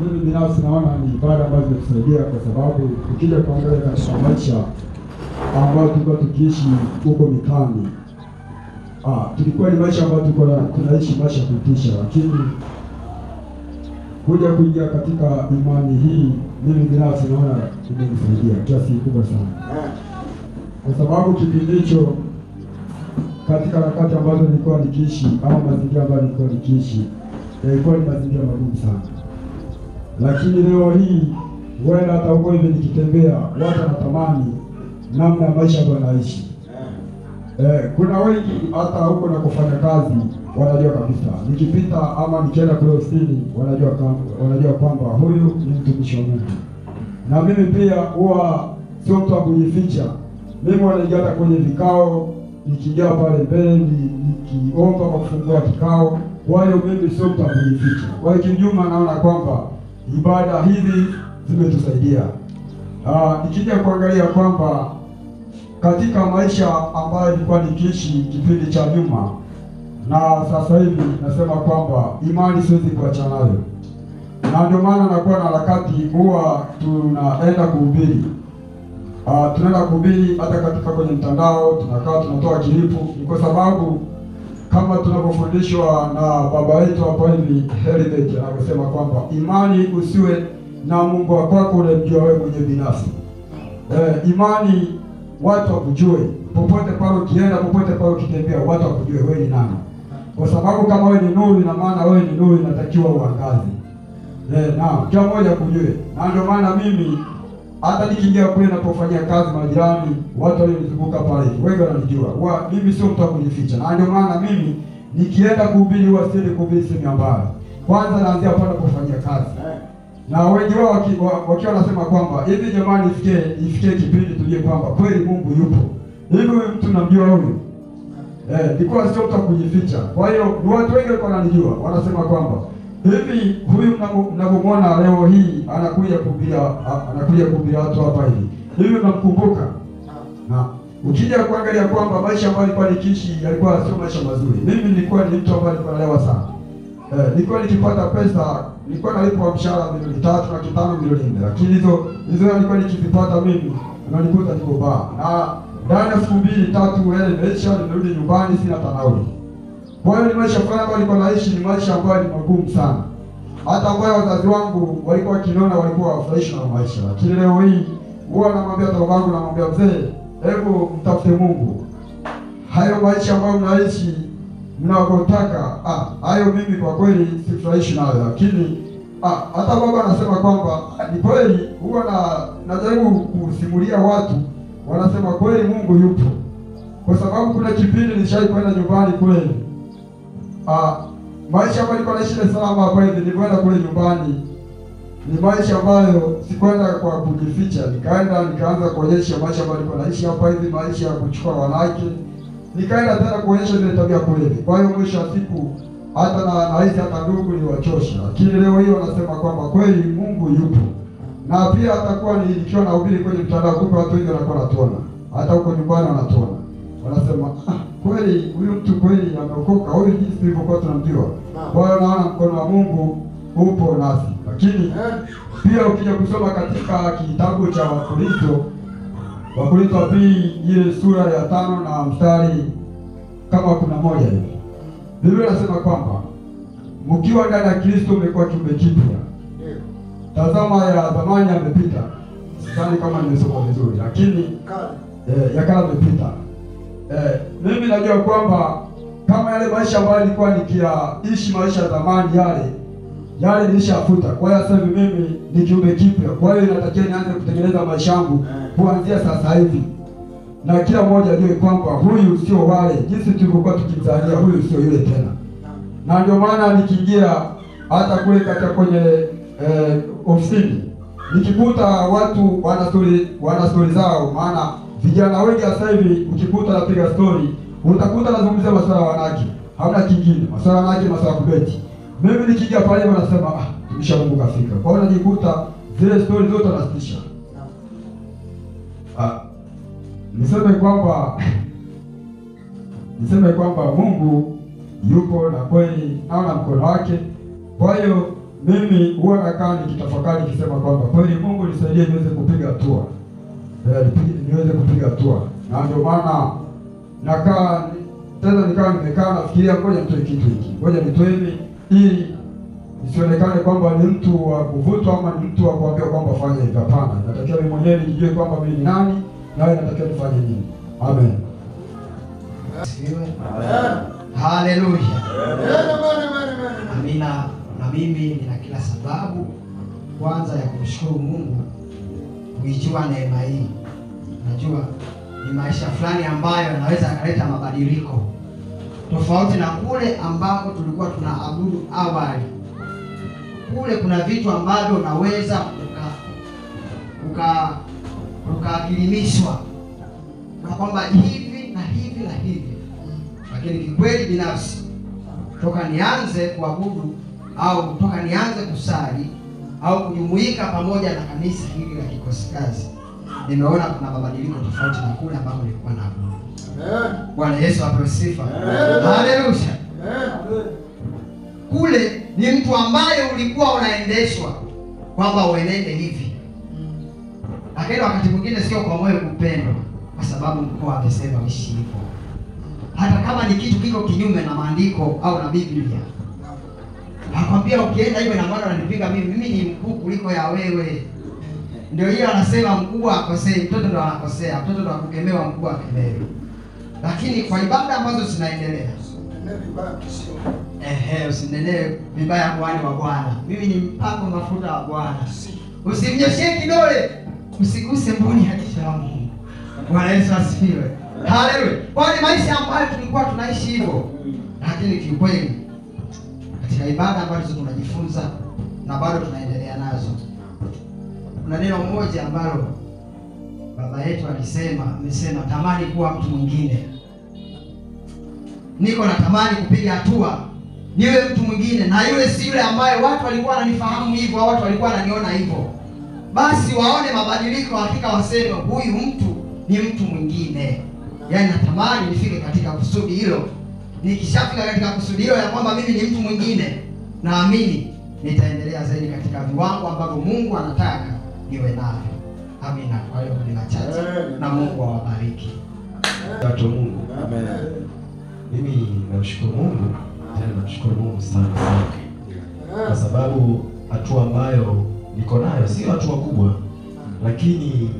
mimi binafsi naona ni ibada ambazo zimetusaidia, kwa sababu ukija kuangalia katika maisha ambayo tulikuwa tukiishi huko mitaani, tulikuwa ni maisha ambayo tulikuwa tunaishi maisha ya kutisha, lakini kuja kuingia katika imani hii, mimi binafsi naona imenisaidia kiasi kikubwa sana, kwa sababu kipindi hicho katika wakati ambazo nilikuwa nikiishi ama mazingira ambayo nilikuwa nikiishi yalikuwa ni mazingira magumu sana, lakini leo hii huenda hata huko hivi nikitembea watu wanatamani namna ya maisha ambayo naishi. Kuna wengi hata huko na kufanya kazi wanajua kabisa, nikipita ama nikienda kule ofisini wanajua kwamba huyu ni mtumishi wa Mungu. Na mimi pia huwa sio mtu wa kujificha. Mimi wanaingia hata kwenye vikao, nikiingia pale mbele nikiomba kwa kufungua kikao. Kwa hiyo mimi sio mtu wa kujificha. Kwa hiyo kijumla naona kwamba ibada hizi zimetusaidia. Nikija kuangalia kwamba katika maisha ambayo nilikuwa nikiishi kipindi cha nyuma na sasa hivi, nasema kwamba imani siwezi kuacha nayo, na ndio maana nakuwa na harakati, huwa tunaenda kuhubiri. Tunaenda kuhubiri hata katika kwenye mtandao, tunakaa tunatoa kilipu. Ni kwa sababu kama tunavyofundishwa na baba wetu hapa hivi Heritage anasema kwamba imani usiwe na Mungu wako unamjua wewe mwenyewe binafsi. Imani watu wakujue popote pale ukienda, popote pale ukitembea, watu wakujue wewe ni nani, kwa sababu kama wewe ni nuru, ina maana wewe ni nuru, inatakiwa uangaze. Na kila mmoja kujue. Na ndio maana mimi hata nikiingia kule napofanyia kazi, majirani, watu walionizunguka pale wengi wananijua. Mimi sio mtu wa kujificha. Na ndio maana mimi nikienda kuhubiri huwa siendi kuhubiri sehemu ya mbali. Kwanza naanzia pale napofanyia kazi. Na wengi wao wakiwa wanasema kwamba hivi jamani, ifikie kipindi tujue kwamba kweli Mungu yupo. Hivi huyu mtu namjua huyu. Nilikuwa sio mtu wa kujificha. Kwa hiyo watu wengi walikuwa wananijua. Wanasema kwamba hivi huyu mnapomwona leo hii anakuja kuhubiri watu hapa hivi, hivi mnamkumbuka? Na ukija kuangalia kwamba maisha ambayo nilikuwa nikiishi yalikuwa sio maisha mazuri. Mimi nilikuwa ni mtu ambaye nilikuwa nalewa sana. Nilikuwa nikipata pesa, nilikuwa nalipwa mshahara milioni 3 na kitano milioni 4, lakini hizo nilikuwa nikizipata mimi nalikuta niko baa. Na ndani ya siku 2-3 ile imeisha, nimerudi nyumbani sina tanauli. Kwa hiyo ni maisha fulani ambayo nilikuwa naishi, ni maisha ambayo ni magumu sana. Hata ambayo wazazi wangu walikuwa kiniona walikuwa wafurahishi na maisha. Lakini leo hii huwa namwambia baba wangu, namwambia mzee, hebu mtafute Mungu. Hayo maisha ambayo mnaishi mnakotaka, hayo mimi kwa kweli sifurahishi nayo. Lakini hata baba anasema kwamba ni kweli, huwa najaribu kusimulia watu, wanasema kweli Mungu yupo. Kwa sababu kuna kipindi nishawahi kwenda nyumbani kule. Maisha ambayo nilikuwa naishi Dar es Salaam hapa hivi, nilipoenda kule nyumbani ni maisha ambayo sikwenda kwa kujificha. Nikaanza kuonyesha maisha ambayo nilikuwa naishi hapa hivi, maisha ya kuchukua wanawake. Nikaenda tena kuonyesha zile tabia kule. Kwa hiyo mwisho wa siku hata hata ndugu ni wachosha. Lakini leo hiyo wanasema kwamba kweli Mungu yupo. Na pia atakuwa nikiwa nahubiri kwenye mtandao, kumbe watu wengi wanakuwa wanatuona. Hata huko nyumbani wanatuona. Wanasema kweli huyu mtu kweli ameokoka, huyu jinsi tulivyokuwa tunamjua. Kwa hiyo naona mkono wa Mungu upo nasi. Lakini pia ukija kusoma katika kitabu cha Wakorintho wa pili ile sura ya 5 na mstari kama 11 hivi, Biblia inasema kwamba mkiwa ndani ya Kristo mmekuwa kiumbe kipya. Tazama ya zamani yamepita. Sidhani kama nimesoma vizuri, lakini ya kale yamepita. Mimi najua kwamba kama yale maisha ambayo nilikuwa nikiishi maisha ya zamani yale nilishafuta. Kwa hiyo sasa hivi mimi ni kiumbe kipya. Kwa hiyo inatakiwa nianze kutengeneza maisha yangu kuanzia sasa hivi. Na kila mmoja ajue kwamba huyu sio wale jinsi tulivyokuwa tukimzania, huyu sio yule tena. Na ndio maana nikiingia hata kule katika kwenye ofisini, nikikuta watu wana story zao, maana vijana wengi sasa hivi ukikuta napiga story, utakuta nazungumzia masuala ya wanawake. Hamna kingine, masuala ya wanawake, masuala ya kubeti. Mimi nikiingia pale wanasema tumisha Mungu kafika. Kwa hiyo najikuta zile story zote nasitisha. Niseme kwamba Mungu yupo na kweli naona mkono wake. Kwa hiyo mimi huwa nakaa nikitafakari nikisema kwamba kweli Mungu nisaidie niweze kupiga hatua. Niweze kupiga hatua. Na ndio maana nakaa tena nimekaa nafikiria ngoja nitoe kitu hiki. Ngoja nitoe hivi ili isionekane kwamba ni mtu wa kuvutwa ama ni mtu wa kuambia kwamba fanya hivi. Hapana. Natakiwa mimi mwenyewe nijue kwamba mimi ni nani na wewe natakiwa nifanye nini. Amen. Haleluya. Amina. Na mimi nina kila sababu kwanza ya kumshukuru Mungu kuijua neema hii. Najua ni maisha fulani ambayo yanaweza yakaleta mabadiliko tofauti na kule ambako tulikuwa tunaabudu awali. Kule kuna vitu ambavyo unaweza ukakilimishwa na kwamba hivi na hivi na hivi, lakini kikweli binafsi toka nianze kuabudu au toka nianze kusali au kujumuika pamoja na kanisa hili la Kikosi Kazi, nimeona kuna mabadiliko tofauti na kule ambako nilikuwa naabudu. Bwana Yesu apewe sifa. Haleluya. Kule ni mtu ambaye ulikuwa unaendeshwa kwamba uenende hivi, lakini wakati mwingine sio kwa moyo kupendwa, kwa sababu mkoa amesema ishi hivyo, hata kama ni kitu kiko kinyume na maandiko au na Biblia. Akwambia ukienda hivyo na maana unanipinga mimi ni mkuu kuliko ya wewe. Ndio hiyo anasema mkubwa akosei, mtoto ndo anakosea, mtoto ndo akukemewa, mkubwa akemewe. Lakini kwa ibada ambazo zinaendelea, usinenee vibaya kuhani wa Bwana. Mimi ni mpako mafuta wa Bwana. Usimnyoshie kidole, usiguse mboni ya jicho la Mungu. Bwana Yesu asifiwe. Haleluya. Kwa ni maisha ambayo tulikuwa tunaishi hivyo, lakini kiukweli katika ibada ambazo tunajifunza na bado tunaendelea nazo, kuna neno moja ambalo baba yetu amesema tamani kuwa mtu mwingine. Niko natamani kupiga hatua niwe mtu mwingine, na yule si yule ambaye watu walikuwa wananifahamu hivyo au watu walikuwa wananiona hivyo. Basi waone mabadiliko, hakika waseme huyu mtu ni mtu mwingine. Yaani natamani nifike katika kusudi hilo. Nikishafika katika kusudi hilo ya kwamba mimi ni mtu mwingine, naamini nitaendelea zaidi katika viwango ambavyo Mungu anataka niwe navyo. Amina. Kwa hiyo ni machache na Mungu awabariki. Watu Mungu. Amen. Mimi namshukuru Mungu, tena namshukuru Mungu sana kwa sababu hatua ambayo niko nayo sio hatua kubwa, lakini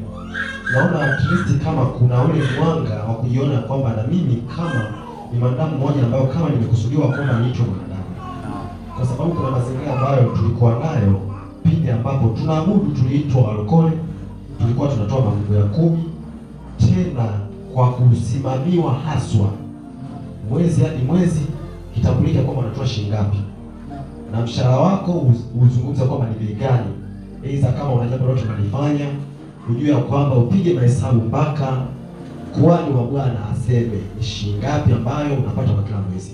naona at least kama kuna ule mwanga wa kujiona kwamba na mimi kama ni mwanadamu mmoja ambayo kama nimekusudiwa kwamba niitwe mwanadamu. Kwa sababu kuna mazingira ambayo tulikuwa nayo pindi ambapo tunaabudu, tuliitwa walokole, tulikuwa tunatoa mafungu ya 10 tena kwa kusimamiwa haswa mwezi hadi mwezi, kitambulika kwamba unatoa shilingi ngapi na mshahara wako uzungumza kwamba ni bei gani. Aidha kama una jambo lolote unalifanya, ujue ya kwamba upige mahesabu mpaka kuhani wa Bwana aseme ni shilingi ngapi ambayo unapata kwa kila mwezi.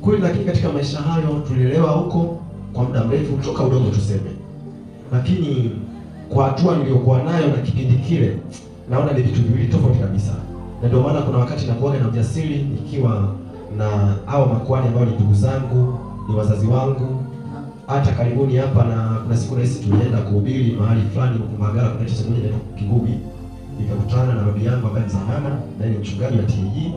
Kweli, lakini katika maisha hayo tulielewa huko kwa muda mrefu kutoka udogo tuseme. Lakini kwa hatua niliyokuwa nayo na kipindi kile, naona ni vitu viwili tofauti kabisa. Na ndio maana kuna wakati nakuwa na ujasiri nikiwa na hao makuhani ambao ni ndugu zangu, ni wazazi wangu. Hata karibuni hapa na kuna siku rahisi tulienda kuhubiri mahali fulani huko Magara, kuna siku moja ndio Kingubi. Nikakutana na babu yangu ambaye ni zamana na ni mchungaji wa TG.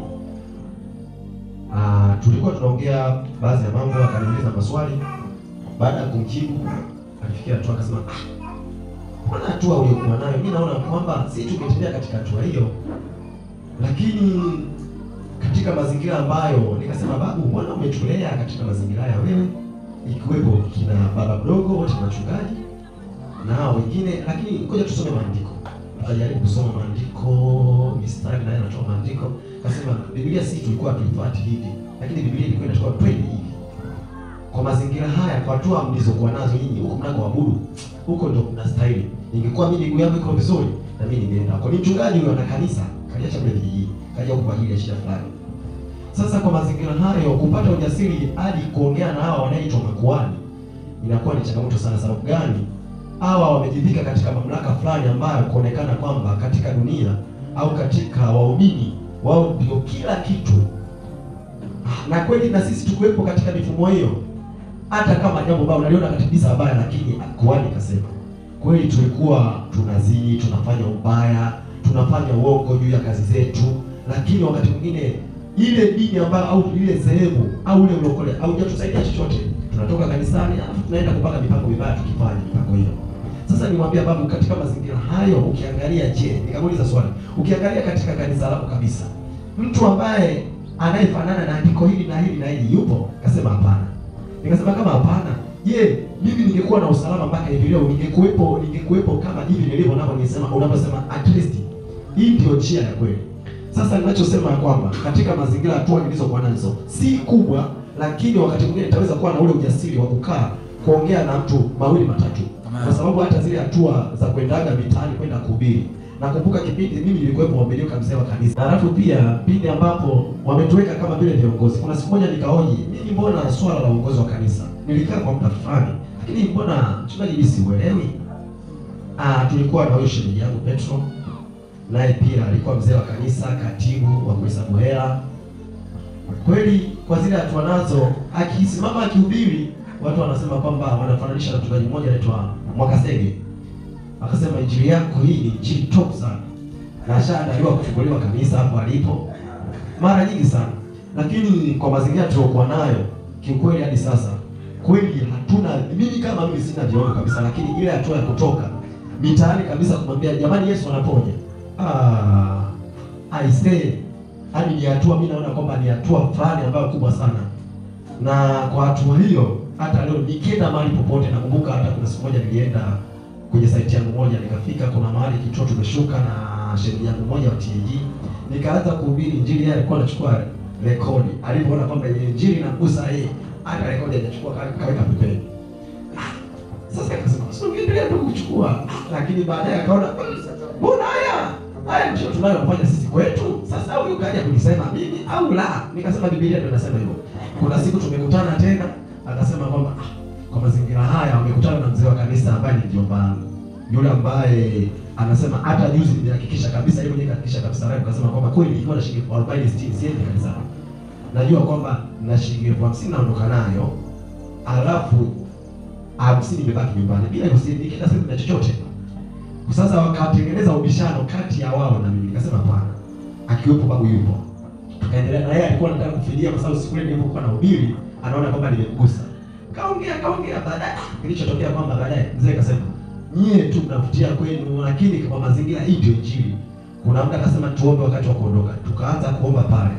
Tulikuwa tunaongea baadhi ya mambo, akaniuliza maswali. Baada ya kumjibu alifikia hatua akasema, "Kuna hatua uliyokuwa nayo, mimi naona kwamba si tungetembea katika hatua hiyo." Lakini katika mazingira ambayo nikasema, "Babu, mbona umetulea katika mazingira ya wewe ikiwepo kina baba mdogo wote ni wachungaji na wengine, lakini ngoja tusome maandiko." Tukajaribu kusoma maandiko, mistari naye anatoa maandiko. Akasema, "Biblia si tulikuwa tuifuati hivi, lakini Biblia ilikuwa inatoka twende hivi." Kwa mazingira haya, kwa hatua mlizokuwa nazo nyinyi huko mnakoabudu, huko ndio mnastahili. Ingekuwa mimi miguu yangu iko vizuri na mimi ningeenda. Kwa ni mchungaji huyo ana kanisa, kaliacha kule vijiji, kaja huko kwa ajili ya shida fulani. Sasa kwa mazingira hayo, kupata ujasiri hadi kuongea na hawa wanaoitwa makuhani inakuwa ni changamoto sana. Sababu gani? Hawa wamejivika katika mamlaka fulani ambayo kuonekana kwamba katika dunia au katika waumini wao ndio kila kitu. Na kweli na sisi tukuwepo katika mifumo hiyo. hata kama jambo baya unaliona kabisa baya, lakini kuhani kasema kweli tulikuwa tunazini, tunafanya ubaya, tunafanya uongo juu ya kazi zetu, lakini wakati mwingine ile dini ambayo au ile sehemu au ile ulokole au hujatusaidia chochote, tunatoka kanisani alafu tunaenda kupanga mipango mibaya tukifanya mipango hiyo. Sasa nimwambia babu, katika mazingira hayo ukiangalia, je, nikamuuliza swali, ukiangalia katika kanisa lako kabisa, mtu ambaye anayefanana na andiko hili na hili na hili yupo? Akasema hapana. Nikasema kama hapana, je, mimi ningekuwa na usalama mpaka hivi leo ningekuepo kama hivi nilivyo nao? Nisema unaposema at least hii ndio njia ya kweli. Sasa ninachosema kwamba katika mazingira hatua nilizokuwa nazo si kubwa, lakini wakati mwingine nitaweza kuwa na ule ujasiri wa kukaa kuongea na mtu mawili matatu. Kwa sababu hata zile hatua za kwendaga mitaani kwenda kuhubiri, nakumbuka kipindi mimi nilikuwepo wameliuka mzee wa kanisa. Alafu pia pindi ambapo wametuweka kama vile viongozi. Kuna siku moja nikaoji, mimi mbona swala la uongozi wa kanisa nilikaa kwa muda fulani, lakini mbona mchungaji hivi siuelewi? Tulikuwa na huyo shemeji yangu Petro, naye pia alikuwa mzee wa kanisa, katibu wa kuhesabu hela. Kweli kwa zile hatua nazo, akisimama akihubiri, watu wanasema kwamba wanafananisha na mchungaji mmoja anaitwa Mwakasege. Akasema injili yako hii ni injili top sana, na ashaandaliwa kufunguliwa kanisa hapo alipo mara nyingi sana. Lakini kwa mazingira tuliokuwa nayo kiukweli hadi sasa kweli hatuna, mimi kama mimi sina viwango kabisa, lakini ile hatua ya kutoka mitaani kabisa kumwambia jamani Yesu anaponya, I say hadi ni hatua, mimi naona kwamba ni hatua fulani ambayo kubwa sana. Na kwa hatua hiyo hata leo nikienda mahali popote, nakumbuka hata kuna siku moja nilienda kwenye site yangu moja, nikafika kuna mahali kituo tumeshuka na shemeji yangu moja wa TAG, nikaanza kuhubiri injili. Yeye alikuwa anachukua rekodi, alipoona kwamba ile injili inagusa yeye, hata rekodi hajachukua, kaweka pembeni. Sasa akasema usiendelee tu kuchukua, lakini baadaye akaona mbona haya ndio tunayofanya sisi kwetu. Sasa huyu kaja kunisema mimi au la? Nikasema Biblia ndio inasema hivyo. Kuna siku tumekutana tena, akasema kwamba kwa mazingira haya wamekutana na mzee wa kanisa ambaye ni mjomba wangu, yule ambaye anasema hata juzi nimehakikisha kabisa, yeye mwenyewe hakikisha kabisa, naye akasema kwamba kweli nilikuwa na shilingi 40 60 siendi kanisa. Najua kwamba na shilingi 50 naondoka nayo, alafu 50 imebaki nyumbani, bila hivyo siendi kila siku na chochote. Sasa wakatengeneza ubishano kati ya wao na mimi, nikasema hapana, akiwepo babu yupo. Tukaendelea na yeye, alikuwa anataka kufidia kwa sababu siku ile nilipokuwa na hubiri anaona kwamba nimemgusa. Kaongea baadaye kilichotokea kwamba baadaye mzee akasema nyie tu mnavutia kwenu, lakini kwa mazingira hii ndio injili. Kuna muda akasema tuombe wakati wa kuondoka, tukaanza kuomba pale,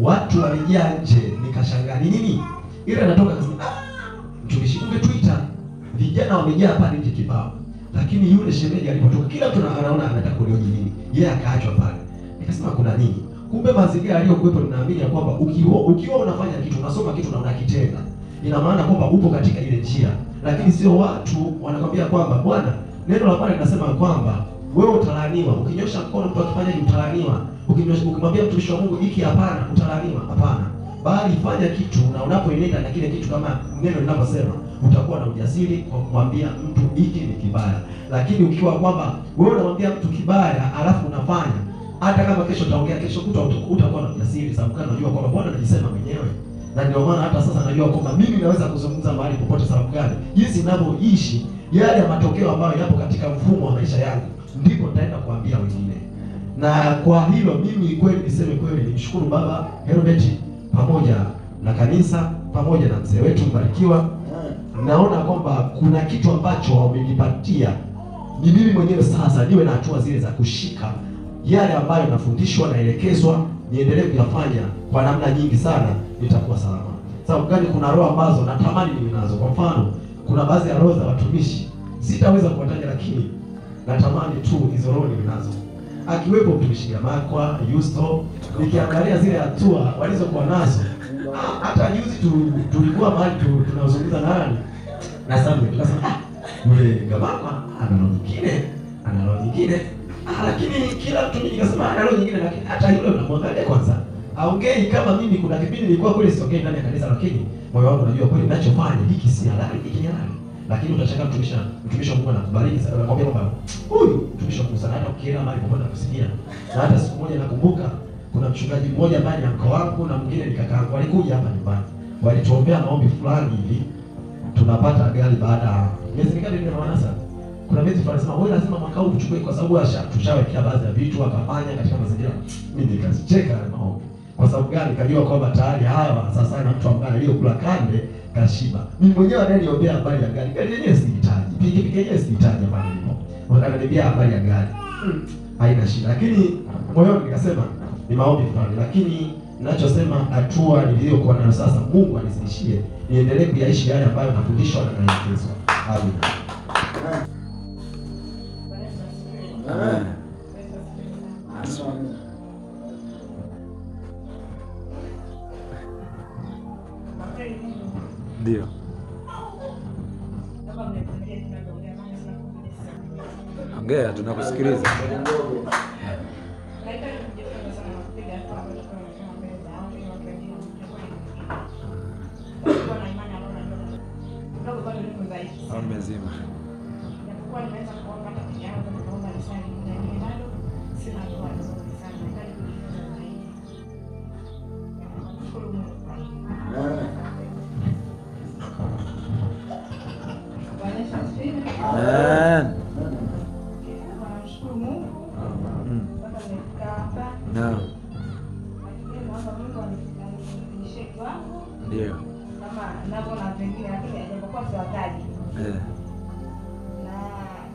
watu walijaa nje. Nikashangaa ni nini ile anatoka, akasema mtumishi ungetuita, vijana wamejaa pale nje kibao. Lakini yule shemeji alipotoka, kila mtu anaona anataka kulioji nini, yeye akaachwa pale. Nikasema kuna nini? Kumbe mazingira aliyokuwepo, ninaamini ya kwamba ukiwa unafanya kitu, unasoma kitu na unakitenda, ina maana kwamba upo katika ile njia. Lakini sio watu wanakwambia kwamba bwana, neno la Bwana linasema kwamba wewe utalaaniwa ukinyosha mkono, mtu akifanya hivi utalaaniwa, ukimwambia mtumishi wa Mungu hiki hapana, utalaaniwa. Hapana, bali fanya kitu, na unapoenenda na kile kitu kama neno linavyosema, utakuwa na ujasiri kwa kumwambia mtu hiki ni kibaya. Lakini ukiwa kwamba wewe unamwambia mtu kibaya alafu unafanya, hata kama kesho utaongea, kesho utakuwa na ujasiri, sababu kana unajua kwamba Bwana anajisema mwenyewe. Na ndio maana hata sasa najua kwamba mimi naweza kuzungumza mahali popote, sababu gani? Jinsi ninavyoishi yale ya matokeo ambayo yapo katika mfumo wa maisha yangu, ndipo nitaenda kuambia wengine. Na kwa hilo mimi kweli niseme kweli nimshukuru Baba Herbert pamoja na kanisa pamoja na mzee wetu Mbarikiwa. Naona kwamba kuna kitu ambacho wamenipatia ni mimi mwenyewe sasa niwe na hatua zile za kushika yale ambayo nafundishwa, naelekezwa, niendelee kuyafanya kwa namna nyingi sana, nitakuwa salama. Sababu gani? Kuna roho ambazo natamani niwe nazo. Kwa mfano, kuna baadhi ya roho za watumishi sitaweza kuwataja, lakini natamani tu hizo roho niwe nazo, akiwepo mtumishi Gamakwa, Yusto. Nikiangalia zile hatua walizokuwa nazo, hata juzi tulikuwa mahali tunazungumza na nani na Samuel, tukasema yule Gamakwa ana roho nyingine, lakini kila mtu nikasema ana roho nyingine, lakini hata yule unamwangalia kwanza aongei kama mimi. Kuna kipindi nilikuwa kule siongei ndani ya kanisa, lakini moyo wangu unajua kweli ninachofanya hiki si halali, hiki ni halali. Lakini utashangaa mtumishi wa Mungu anakubariki sana, anakuambia kwamba huyu mtumishi wa Mungu sana, hata ukienda mahali popote kusikia. Na hata siku moja nakumbuka kuna mchungaji mmoja ambaye ni mko wangu na mwingine ni kaka yangu, walikuja hapa nyumbani, walituombea maombi fulani hivi, tunapata gari baada ya miezi mingapi? Ndio maana sasa kuna miezi tunasema wewe lazima mwaka huu tuchukue, kwa sababu tushawekea baadhi ya vitu akafanya katika mazingira. Mimi nikazicheka na maombi, kwa sababu gani? Nikajua kwamba tayari hawa sasa na mtu ambaye aliyokula kande kashiba. Mimi mwenyewe ananiombea habari ya gari, gari yenyewe sihitaji, pikipiki yenyewe sihitaji, hapa nilipo wananiambia habari ya gari, haina shida. Lakini moyoni nikasema ni maombi fulani, lakini ninachosema hatua niliyokuwa nayo sasa, Mungu anizidishie niendelee kuyaishi yale ambayo nafundishwa na naelekezwa. Amina. Amen. Ndio. Ongea, tunakusikiliza. Amezima. Amen. No. Ndio. Kama navyoona pengine, lakini hajapokuwa siwataji.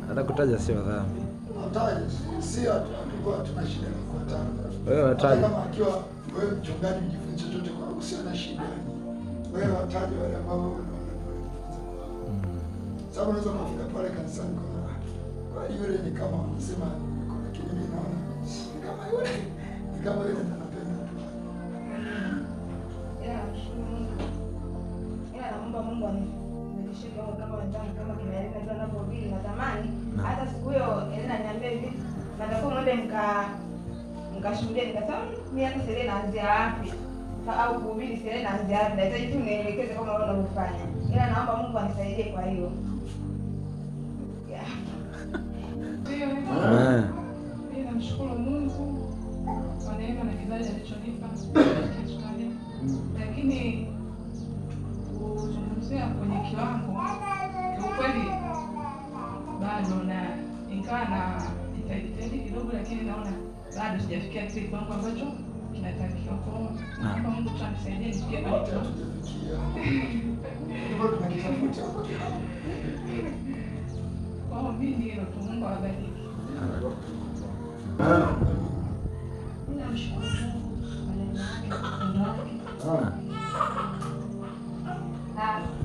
Hata kutaja sio dhambi. Wataje, sio tulikuwa tuna shida ya kuwataja. Wewe wataje. Kama akiwa wewe mchungaji ujifunze chochote kwa usiwe na shida. Wewe wataje wale ambao unaona. Sababu unaweza kufika pale kanisani kwa yule ni kama unasema niko, lakini mimi naona ni kama yule anapenda tu. Naomba Mungu anishike kama wenzangu, kama kina Elena ndio anapohubiri, natamani hata siku hiyo Elena niambie hivi, natakuwa mwende mkashuhudia, nikasema mimi hata sile naanzia wapi au kuhubiri sile naanzia wapi, nahitaji tu nielekeze kama wewe unavyofanya, ila naomba Mungu anisaidie kwa hiyo. Amen. Mimi namshukuru Mungu kwa neema na kibali alichonipa, lakini kuzungumzia kwenye kiwango, kiukweli bado, na ingawa na jitahidi kidogo, lakini naona bado sijafikia kile kiwango ambacho kinatakiwa. Naomba Mungu anisaidie nifikie pale kiwango. Kwa mimi ndio Mungu awabariki. Mimi namshukuru Mungu kwa neema yake, upendo wake.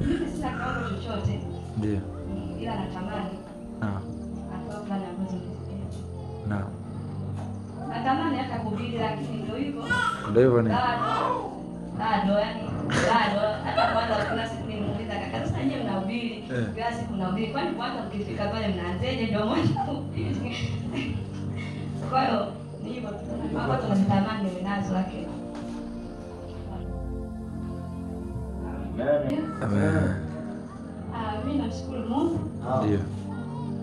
Mimi sina kiwango chochote. Ndio. Ila natamani. Hatua fulani ambazo nizipende. Natamani hata kuhubiri, lakini ndio hivyo. Ndio hivyo ni. Bado yani hata kwanza kuna siku nimuuliza kaka, sasa nyinyi mnahubiri, kila siku mnahubiri, kwani kwanza mkifika pale mnaanzeje ndio moja kuhubiri? Kwa hiyo ni hivyo tu. Hapo tunatamani niwe nazo, lakini Amen. Mimi namshukuru Mungu. Ndio.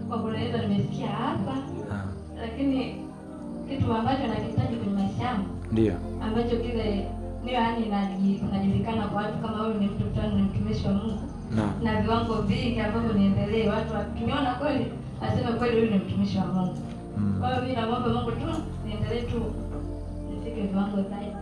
Kwa kunaweza nimefikia hapa. Lakini kitu ambacho nakihitaji kwenye maisha yangu, ndio ambacho kile niwe yani najulikana kwa watu kama wewe ni mtu fulani, ni mtumishi wa Mungu. Na viwango vingi ambavyo niendelee, watu wakiniona kweli aseme kweli huyu ni mtumishi wa Mungu. Kwa hiyo mimi naomba Mungu tu niendelee tu nifike viwango zaidi.